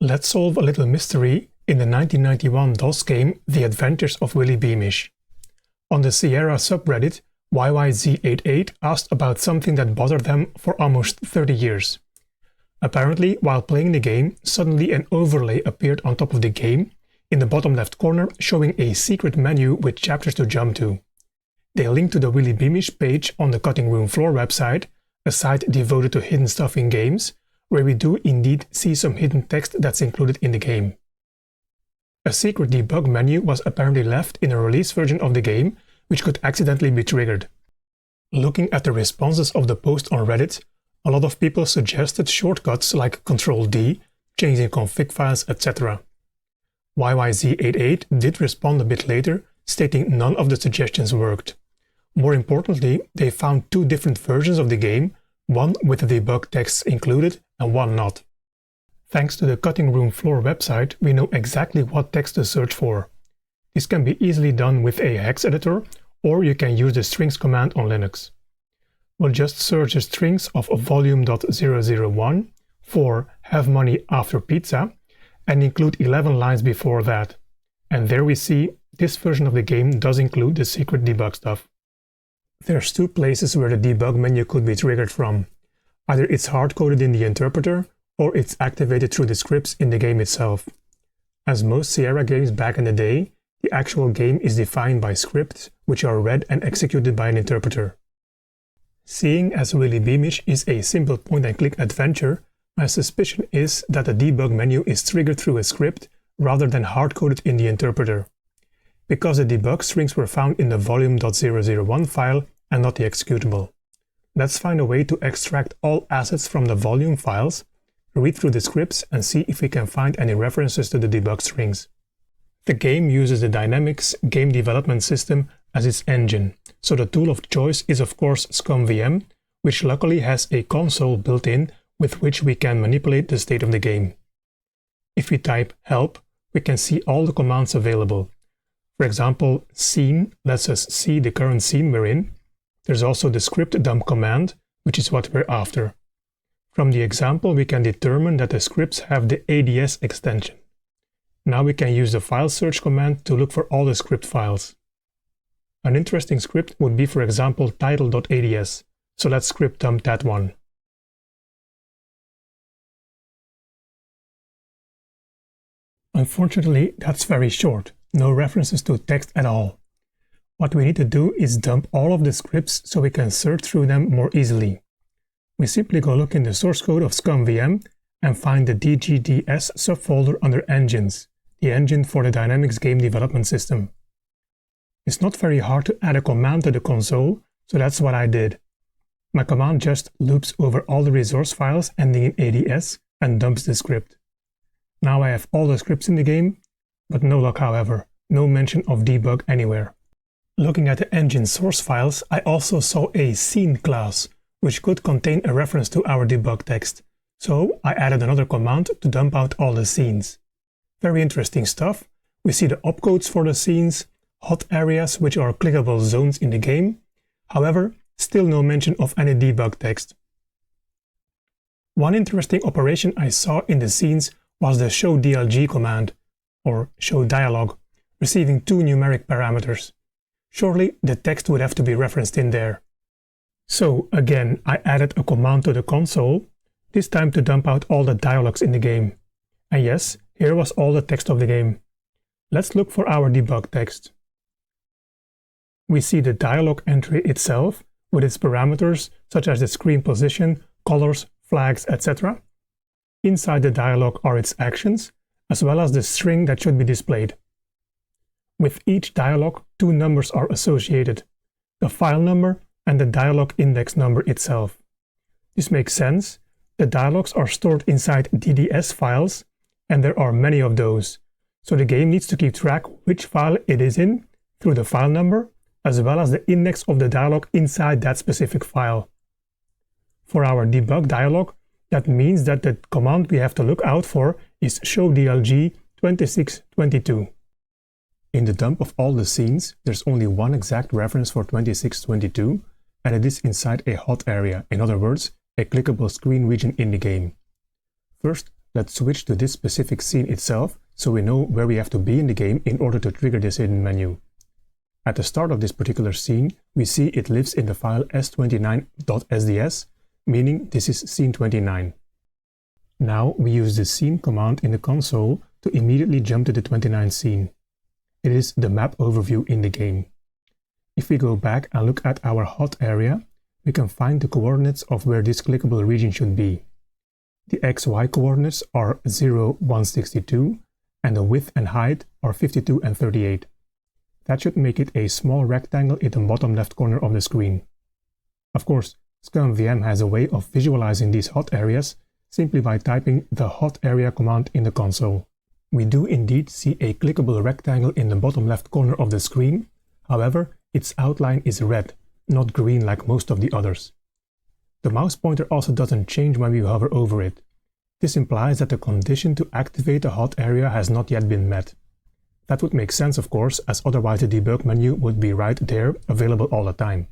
Let's solve a little mystery in the 1991 DOS game The Adventures of Willy Beamish. On the Sierra subreddit, YYZ88 asked about something that bothered them for almost 30 years. Apparently, while playing the game, suddenly an overlay appeared on top of the game, in the bottom left corner, showing a secret menu with chapters to jump to. They linked to the Willy Beamish page on the Cutting Room Floor website, a site devoted to hidden stuff in games, where we do indeed see some hidden text that's included in the game. A secret debug menu was apparently left in a release version of the game, which could accidentally be triggered. Looking at the responses of the post on Reddit, a lot of people suggested shortcuts like Ctrl-D, changing config files, etc. YYZ88 did respond a bit later, stating none of the suggestions worked. More importantly, they found two different versions of the game, one with the debug texts included and one not. Thanks to the Cutting Room Floor website, we know exactly what text to search for. This can be easily done with a hex editor, or you can use the strings command on Linux. We'll just search the strings of volume.001 for have money after pizza and include 11 lines before that. And there we see this version of the game does include the secret debug stuff. There's two places where the debug menu could be triggered from. Either it's hard-coded in the interpreter, or it's activated through the scripts in the game itself. As most Sierra games back in the day, the actual game is defined by scripts, which are read and executed by an interpreter. Seeing as Willy Beamish is a simple point-and-click adventure, my suspicion is that the debug menu is triggered through a script rather than hard-coded in the interpreter. Because the debug strings were found in the volume.001 file and not the executable. Let's find a way to extract all assets from the volume files, read through the scripts and see if we can find any references to the debug strings. The game uses the Dynamics game development system as its engine, so the tool of choice is of course ScummVM, which luckily has a console built in with which we can manipulate the state of the game. If we type help, we can see all the commands available. For example, scene lets us see the current scene we're in. There's also the script dump command, which is what we're after. From the example, we can determine that the scripts have the ADS extension. Now we can use the file search command to look for all the script files. An interesting script would be, for example, title.ads, so let's script dump that one. Unfortunately, that's very short, no references to text at all. What we need to do is dump all of the scripts so we can search through them more easily. We simply go look in the source code of ScummVM and find the DGDS subfolder under Engines, the engine for the Dynamics game development system. It's not very hard to add a command to the console, so that's what I did. My command just loops over all the resource files ending in ADS and dumps the script. Now I have all the scripts in the game, but no luck however, no mention of debug anywhere. Looking at the engine source files, I also saw a scene class, which could contain a reference to our debug text, so I added another command to dump out all the scenes. Very interesting stuff. We see the opcodes for the scenes, hot areas which are clickable zones in the game, however, still no mention of any debug text. One interesting operation I saw in the scenes was the showDLG command, or showDialog, receiving two numeric parameters. Surely the text would have to be referenced in there. So again, I added a command to the console, this time to dump out all the dialogs in the game. And yes, here was all the text of the game. Let's look for our debug text. We see the dialog entry itself with its parameters such as the screen position, colors, flags, etc. Inside the dialog are its actions, as well as the string that should be displayed. With each dialog, two numbers are associated, the file number and the dialog index number itself. This makes sense. The dialogs are stored inside DDS files, and there are many of those, so the game needs to keep track which file it is in through the file number, as well as the index of the dialog inside that specific file. For our debug dialog, that means that the command we have to look out for is showDLG 2622. In the dump of all the scenes, there's only one exact reference for 2622, and it is inside a hot area, in other words, a clickable screen region in the game. First, Let's switch to this specific scene itself so we know where we have to be in the game in order to trigger this hidden menu. At the start of this particular scene, we see it lives in the file s29.sds, meaning this is scene 29. Now we use the scene command in the console to immediately jump to the 29th scene. It is the map overview in the game. If we go back and look at our hot area, we can find the coordinates of where this clickable region should be. The XY coordinates are 0, 162, and the width and height are 52 and 38. That should make it a small rectangle in the bottom left corner of the screen. Of course, ScummVM has a way of visualizing these hot areas simply by typing the hot area command in the console. We do indeed see a clickable rectangle in the bottom left corner of the screen, however, its outline is red, not green like most of the others. The mouse pointer also doesn't change when we hover over it. This implies that the condition to activate the hot area has not yet been met. That would make sense, of course, as otherwise the debug menu would be right there, available all the time.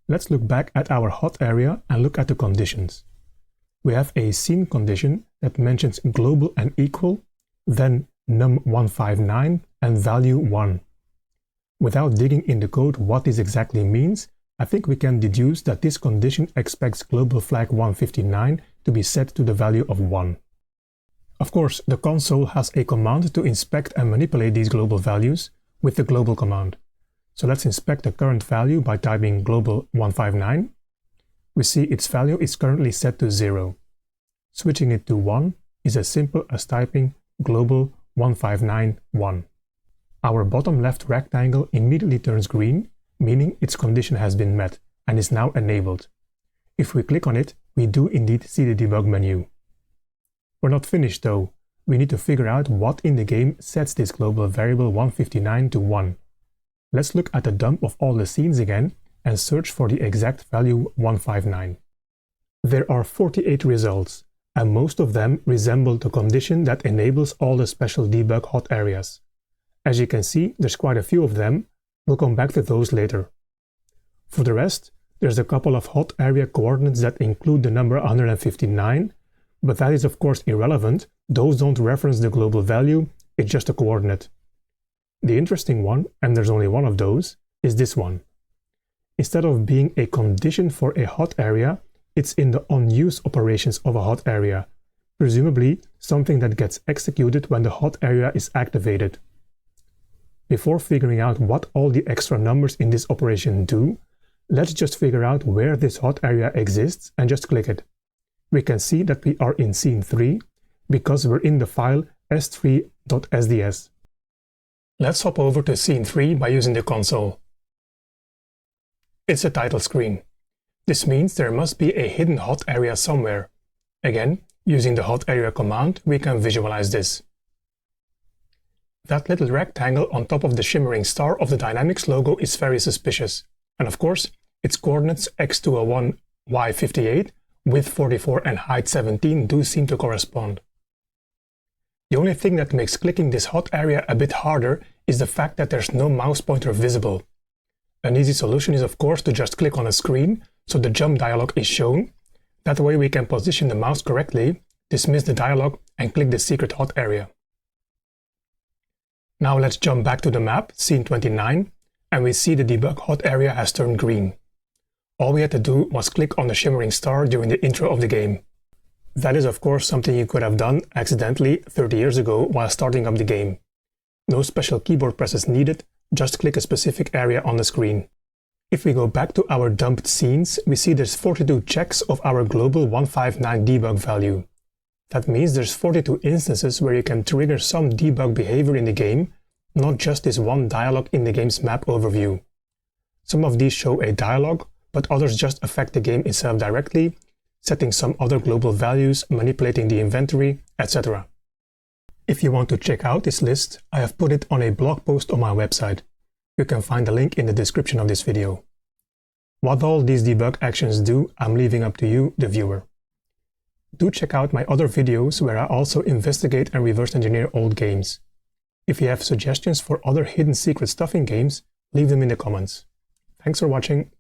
Let's look back at our hot area and look at the conditions. We have a scene condition that mentions global and equal, then num159 and value 1. Without digging in the code what this exactly means, I think we can deduce that this condition expects global flag 159 to be set to the value of 1. Of course, the console has a command to inspect and manipulate these global values with the global command. So let's inspect the current value by typing global 159. We see its value is currently set to 0. Switching it to 1 is as simple as typing global 1591. Our bottom left rectangle immediately turns green, meaning its condition has been met and is now enabled. If we click on it, we do indeed see the debug menu. We're not finished though. We need to figure out what in the game sets this global variable 159 to 1. Let's look at the dump of all the scenes again and search for the exact value 159. There are 48 results, and most of them resemble the condition that enables all the special debug hot areas. As you can see, there's quite a few of them. We'll come back to those later. For the rest, there's a couple of hot area coordinates that include the number 159, but that is of course irrelevant. Those don't reference the global value, it's just a coordinate. The interesting one, and there's only one of those, is this one. Instead of being a condition for a hot area, it's in the on-use operations of a hot area, presumably something that gets executed when the hot area is activated. Before figuring out what all the extra numbers in this operation do, let's just figure out where this hot area exists and just click it. We can see that we are in scene 3 because we're in the file s3.sds. Let's hop over to scene 3 by using the console. It's a title screen. This means there must be a hidden hot area somewhere. Again, using the hot area command, we can visualize this. That little rectangle on top of the shimmering star of the Dynamics logo is very suspicious. And of course, its coordinates x201, y58, width 44 and height 17 do seem to correspond. The only thing that makes clicking this hot area a bit harder is the fact that there's no mouse pointer visible. An easy solution is of course to just click on a screen so the jump dialog is shown. That way we can position the mouse correctly, dismiss the dialog and click the secret hot area. Now let's jump back to the map, scene 29, and we see the debug hot area has turned green. All we had to do was click on the shimmering star during the intro of the game. That is of course something you could have done accidentally 30 years ago while starting up the game. No special keyboard presses needed, just click a specific area on the screen. If we go back to our dumped scenes, we see there's 42 checks of our global 159 debug value. That means there's 42 instances where you can trigger some debug behavior in the game, not just this one dialog in the game's map overview. Some of these show a dialog, but others just affect the game itself directly, setting some other global values, manipulating the inventory, etc. If you want to check out this list, I have put it on a blog post on my website. You can find the link in the description of this video. What all these debug actions do, I'm leaving up to you, the viewer. Do check out my other videos where I also investigate and reverse engineer old games. If you have suggestions for other hidden secret stuff in games, leave them in the comments. Thanks for watching.